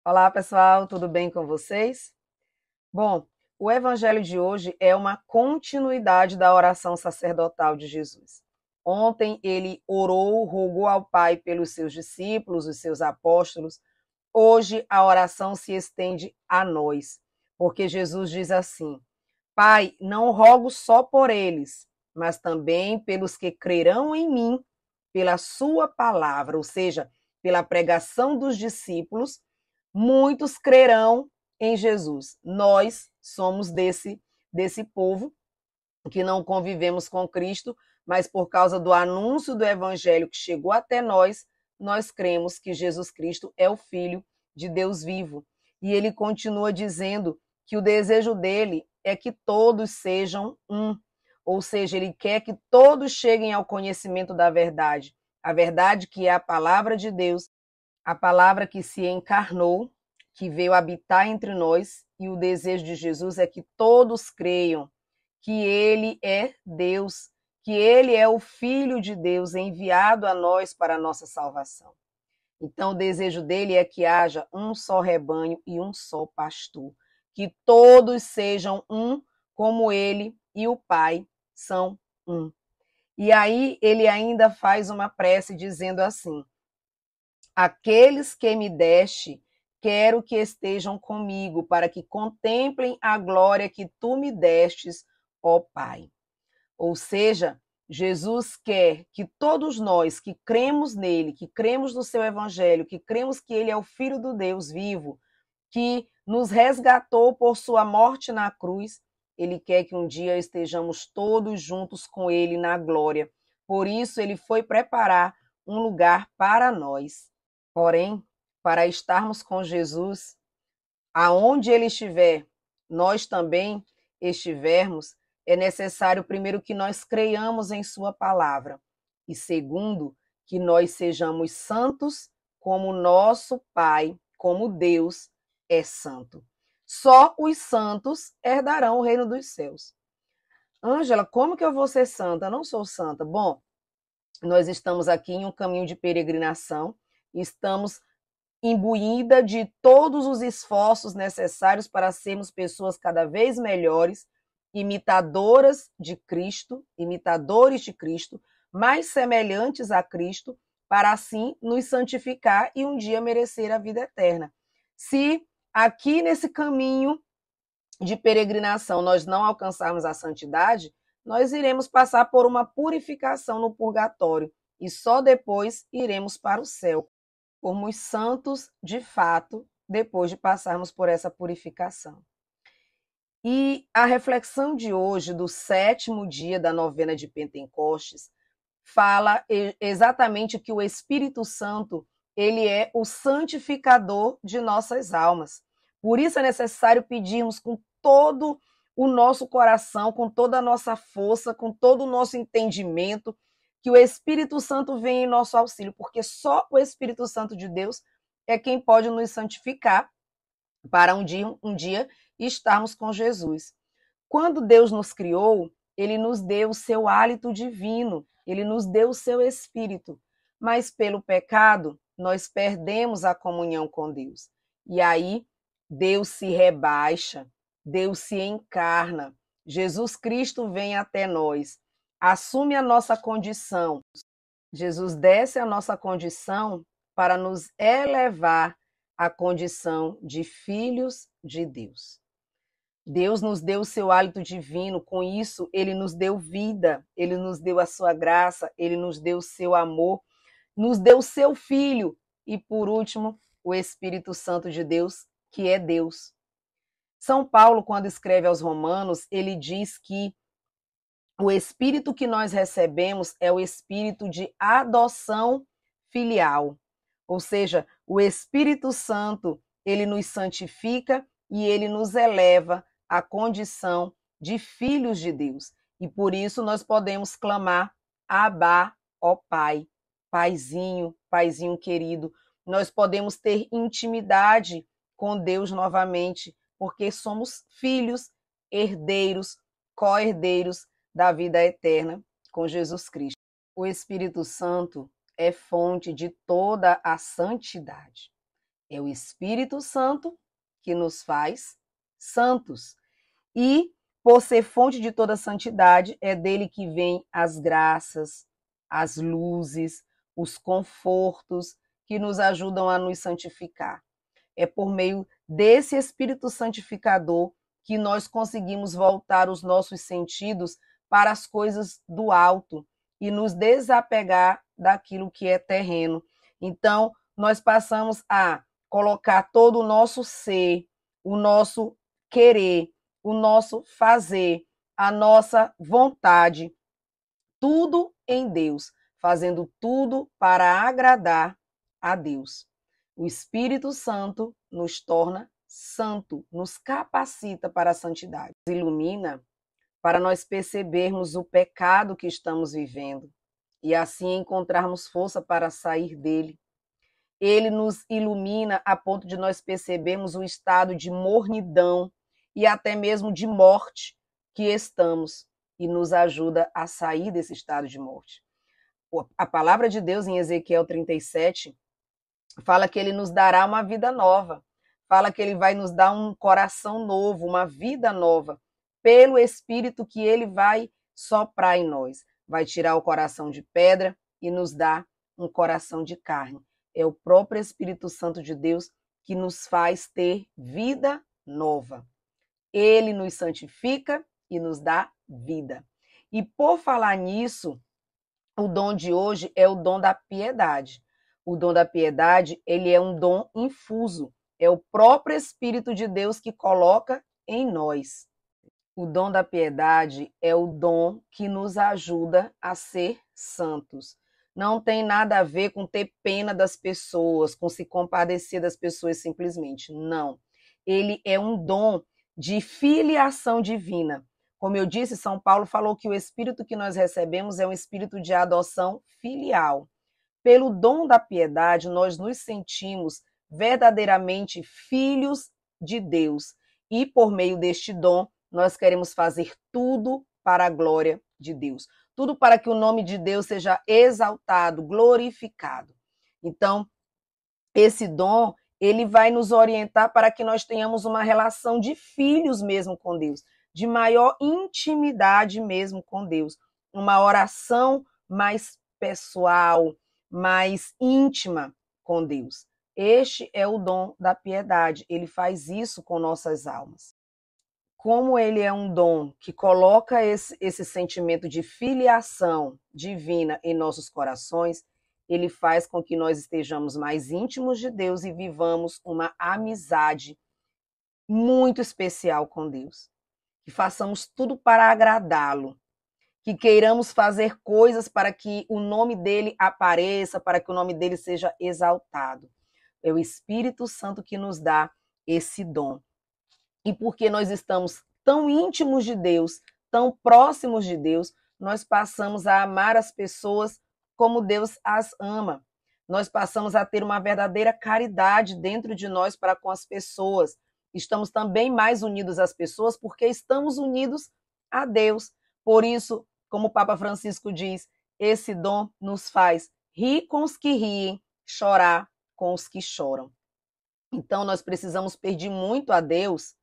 Olá, pessoal, tudo bem com vocês? Bom, o evangelho de hoje é uma continuidade da oração sacerdotal de Jesus. Ontem ele orou, rogou ao Pai pelos seus discípulos, os seus apóstolos. Hoje a oração se estende a nós, porque Jesus diz assim: Pai, não rogo só por eles, mas também pelos que crerão em mim, pela sua palavra, ou seja, pela pregação dos discípulos, muitos crerão em Jesus. Nós somos desse povo que não convivemos com Cristo, mas por causa do anúncio do evangelho que chegou até nós, nós cremos que Jesus Cristo é o Filho de Deus vivo. E ele continua dizendo que o desejo dele é que todos sejam um, ou seja, ele quer que todos cheguem ao conhecimento da verdade, a verdade que é a palavra de Deus, a palavra que se encarnou, que veio habitar entre nós, e o desejo de Jesus é que todos creiam que ele é Deus, que ele é o Filho de Deus enviado a nós para a nossa salvação. Então, o desejo dele é que haja um só rebanho e um só pastor, que todos sejam um, como ele e o Pai são um. E aí ele ainda faz uma prece dizendo assim: Aqueles que me deste, quero que estejam comigo, para que contemplem a glória que tu me destes, ó Pai. Ou seja, Jesus quer que todos nós que cremos nele, que cremos no seu evangelho, que cremos que ele é o Filho do Deus vivo, que nos resgatou por sua morte na cruz, ele quer que um dia estejamos todos juntos com ele na glória. Por isso, ele foi preparar um lugar para nós. Porém, para estarmos com Jesus, aonde ele estiver, nós também estivermos, é necessário, primeiro, que nós creiamos em sua palavra, e segundo, que nós sejamos santos como nosso Pai, como Deus é santo. Só os santos herdarão o reino dos céus. Ângela, como que eu vou ser santa? Eu não sou santa. Bom, nós estamos aqui em um caminho de peregrinação, estamos imbuída de todos os esforços necessários para sermos pessoas cada vez melhores, imitadoras de Cristo, imitadores de Cristo, mais semelhantes a Cristo, para assim nos santificar e um dia merecer a vida eterna. Se aqui nesse caminho de peregrinação nós não alcançarmos a santidade, nós iremos passar por uma purificação no purgatório e só depois iremos para o céu. Formos santos de fato depois de passarmos por essa purificação. E a reflexão de hoje, do 7º dia da novena de Pentecostes, fala exatamente que o Espírito Santo, ele é o santificador de nossas almas. Por isso é necessário pedirmos com todo o nosso coração, com toda a nossa força, com todo o nosso entendimento, que o Espírito Santo venha em nosso auxílio, porque só o Espírito Santo de Deus é quem pode nos santificar para um dia estarmos com Jesus. Quando Deus nos criou, ele nos deu o seu hálito divino, ele nos deu o seu espírito, mas pelo pecado nós perdemos a comunhão com Deus. E aí Deus se rebaixa, Deus se encarna, Jesus Cristo vem até nós, assume a nossa condição. Jesus desce a nossa condição para nos elevar à condição de filhos de Deus. Deus nos deu o seu hálito divino, com isso ele nos deu vida, ele nos deu a sua graça, ele nos deu o seu amor, nos deu o seu Filho e, por último, o Espírito Santo de Deus, que é Deus. São Paulo, quando escreve aos Romanos, ele diz que o Espírito que nós recebemos é o Espírito de adoção filial, ou seja, o Espírito Santo, ele nos santifica e ele nos eleva à condição de filhos de Deus. E por isso nós podemos clamar: Abá, ó Pai, Paizinho, Paizinho querido. Nós podemos ter intimidade com Deus novamente, porque somos filhos, herdeiros, co-herdeiros da vida eterna com Jesus Cristo. O Espírito Santo é fonte de toda a santidade. É o Espírito Santo que nos faz santos. E, por ser fonte de toda santidade, é dele que vêm as graças, as luzes, os confortos que nos ajudam a nos santificar. É por meio desse Espírito Santificador que nós conseguimos voltar os nossos sentidos para as coisas do alto e nos desapegar daquilo que é terreno. Então, nós passamos a colocar todo o nosso ser, o nosso querer, o nosso fazer, a nossa vontade, tudo em Deus, fazendo tudo para agradar a Deus. O Espírito Santo nos torna santo, nos capacita para a santidade, nos ilumina para nós percebermos o pecado que estamos vivendo e assim encontrarmos força para sair dele. Ele nos ilumina a ponto de nós percebermos o estado de mornidão e até mesmo de morte que estamos e nos ajuda a sair desse estado de morte. A palavra de Deus em Ezequiel 37 fala que ele nos dará uma vida nova, fala que ele vai nos dar um coração novo, uma vida nova, pelo Espírito que ele vai soprar em nós. Vai tirar o coração de pedra e nos dar um coração de carne. É o próprio Espírito Santo de Deus que nos faz ter vida nova. Ele nos santifica e nos dá vida. E por falar nisso, o dom de hoje é o dom da piedade. O dom da piedade, ele é um dom infuso. É o próprio Espírito de Deus que coloca em nós. O dom da piedade é o dom que nos ajuda a ser santos. Não tem nada a ver com ter pena das pessoas, com se compadecer das pessoas simplesmente. Não. Ele é um dom de filiação divina. Como eu disse, São Paulo falou que o espírito que nós recebemos é um espírito de adoção filial. Pelo dom da piedade, nós nos sentimos verdadeiramente filhos de Deus. E por meio deste dom, nós queremos fazer tudo para a glória de Deus. Tudo para que o nome de Deus seja exaltado, glorificado. Então, esse dom, ele vai nos orientar para que nós tenhamos uma relação de filhos mesmo com Deus, de maior intimidade mesmo com Deus, uma oração mais pessoal, mais íntima com Deus. Este é o dom da piedade, ele faz isso com nossas almas. Como ele é um dom que coloca esse sentimento de filiação divina em nossos corações, ele faz com que nós estejamos mais íntimos de Deus e vivamos uma amizade muito especial com Deus. Que façamos tudo para agradá-lo, que queiramos fazer coisas para que o nome dele apareça, para que o nome dele seja exaltado. É o Espírito Santo que nos dá esse dom. E porque nós estamos tão íntimos de Deus, tão próximos de Deus, nós passamos a amar as pessoas como Deus as ama. Nós passamos a ter uma verdadeira caridade dentro de nós para com as pessoas. Estamos também mais unidos às pessoas porque estamos unidos a Deus. Por isso, como o Papa Francisco diz, esse dom nos faz rir com os que riem, chorar com os que choram. Então, nós precisamos pedir muito a Deus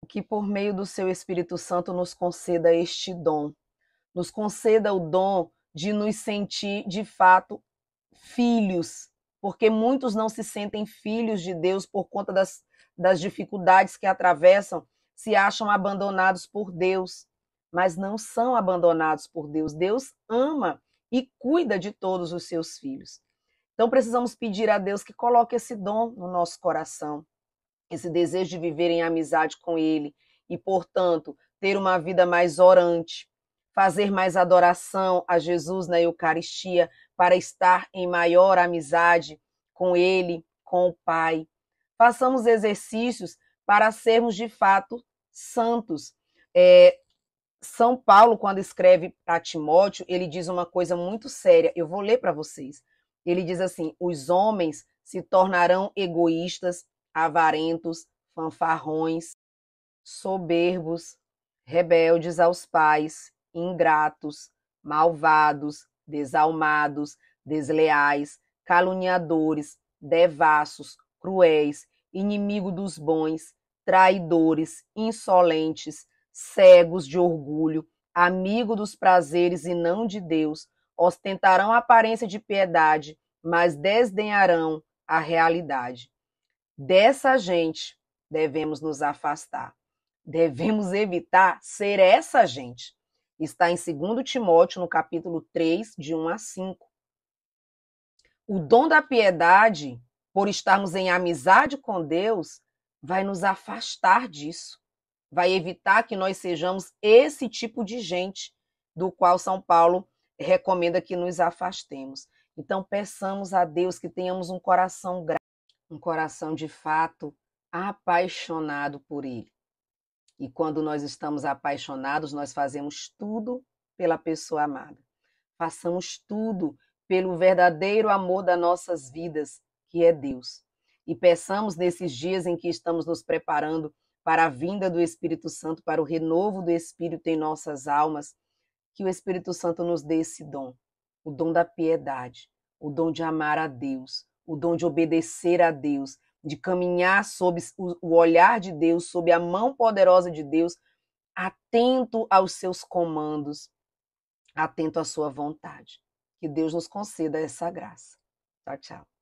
que por meio do seu Espírito Santo nos conceda este dom, nos conceda o dom de nos sentir de fato filhos, porque muitos não se sentem filhos de Deus por conta das dificuldades que atravessam, se acham abandonados por Deus, mas não são abandonados por Deus. Deus ama e cuida de todos os seus filhos. Então precisamos pedir a Deus que coloque esse dom no nosso coração, esse desejo de viver em amizade com ele e, portanto, ter uma vida mais orante, fazer mais adoração a Jesus na Eucaristia para estar em maior amizade com ele, com o Pai. Façamos exercícios para sermos de fato santos. São Paulo, quando escreve para Timóteo, ele diz uma coisa muito séria. Eu vou ler para vocês. Ele diz assim: os homens se tornarão egoístas, avarentos, fanfarrões, soberbos, rebeldes aos pais, ingratos, malvados, desalmados, desleais, caluniadores, devassos, cruéis, inimigo dos bons, traidores, insolentes, cegos de orgulho, amigo dos prazeres e não de Deus, ostentarão a aparência de piedade, mas desdenharão a realidade. Dessa gente devemos nos afastar. Devemos evitar ser essa gente. Está em 2 Timóteo, no capítulo 3, de 1 a 5. O dom da piedade, por estarmos em amizade com Deus, vai nos afastar disso. Vai evitar que nós sejamos esse tipo de gente do qual São Paulo recomenda que nos afastemos. Então, peçamos a Deus que tenhamos um coração grato, um coração de fato apaixonado por Ele. E quando nós estamos apaixonados, nós fazemos tudo pela pessoa amada. Façamos tudo pelo verdadeiro amor das nossas vidas, que é Deus. E peçamos nesses dias em que estamos nos preparando para a vinda do Espírito Santo, para o renovo do Espírito em nossas almas, que o Espírito Santo nos dê esse dom, o dom da piedade, o dom de amar a Deus, o dom de obedecer a Deus, de caminhar sob o olhar de Deus, sob a mão poderosa de Deus, atento aos seus comandos, atento à sua vontade. Que Deus nos conceda essa graça. Tchau, tchau.